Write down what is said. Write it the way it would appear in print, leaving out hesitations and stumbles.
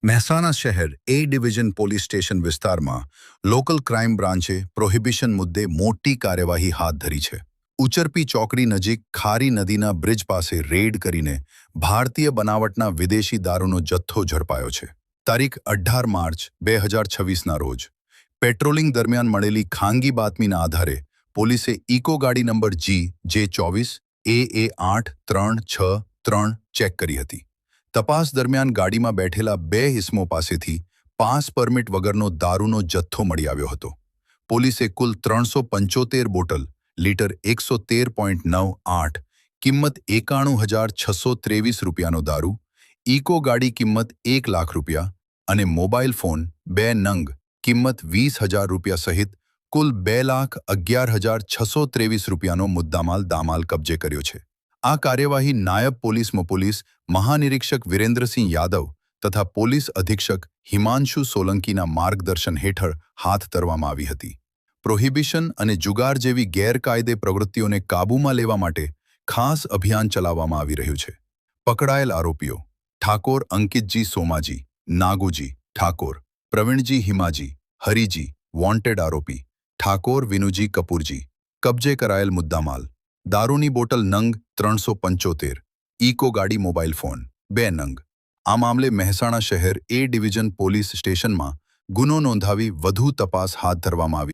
મહેસાણા શહેર એ division police station વિસ્તારમાં local crime બ્રાન્ચે prohibition મુદ્દે મોટી કાર્યવાહી હાથ ધરી છે. ઉચરપી ચોકડી નજીક ખારી નદીના બ્રિજ પાસે રેડ કરીને ભારતીય બનાવટના વિદેશી દારૂનો જથ્થો ઝડપાયો છે. તારીખ 18 માર્ચ 2026ના રોજ પેટ્રોલિંગ દરમિયાન મળેલી ખાનગી બાતમીના આધારે પોલીસે ઇકો ગાડી નંબર GJ24 AA8363 ચેક કરી હતી. તપાસ દરમિયાન ગાડીમાં બેઠેલા 2 ઇસમો પાસેથી પાસ પરમિટ વગરનો દારૂનો જથ્થો મળી આવ્યો હતો. પોલીસે કુલ 375 બોટલ લીટર 113.98 કિંમત 91,623 રૂપિયાનો દારૂ, ઇકો ગાડી કિંમત 1 લાખ રૂપિયા અને મોબાઈલ ફોન 2 નંગ કિંમત 20,000 રૂપિયા સહિત કુલ 2,11,623 રૂપિયાનો મુદ્દામાલ દામાલ કબજે કર્યો છે. આ કાર્યવાહી નાયબ પોલીસ મપોલીસ મહાનિરીક્ષક વિરેન્દ્રસિંહ યાદવ તથા પોલીસ અધિક્ષક હિમાંશુ સોલંકીના માર્ગદર્શન હેઠળ હાથ ધરવામાં આવી હતી. પ્રોહિબિશન અને જુગાર જેવી ગેરકાયદે પ્રવૃત્તિઓને કાબૂમાં લેવા માટે ખાસ અભિયાન ચલાવવામાં આવી રહ્યું છે. પકડાયેલ આરોપીઓ: ઠાકોર અંકિતજી સોમાજી, નાગુજી ઠાકોર, પ્રવીણજી હિમાજી, હરીજી વોન્ટેડ આરોપી, ઠાકોર વિનુજી કપૂરજી. કબજે કરાયેલ મુદ્દામાલ: દારૂની બોટલ નંગ 375, ઇકો ગાડી મોબાઈલ ફોન 2 નંગ. આ મામલે મહેસાણા શહેર એ ડિવિઝન પોલીસ સ્ટેશનમાં ગુનો નોંધાવી વધુ તપાસ હાથ ધરવામાં આવી.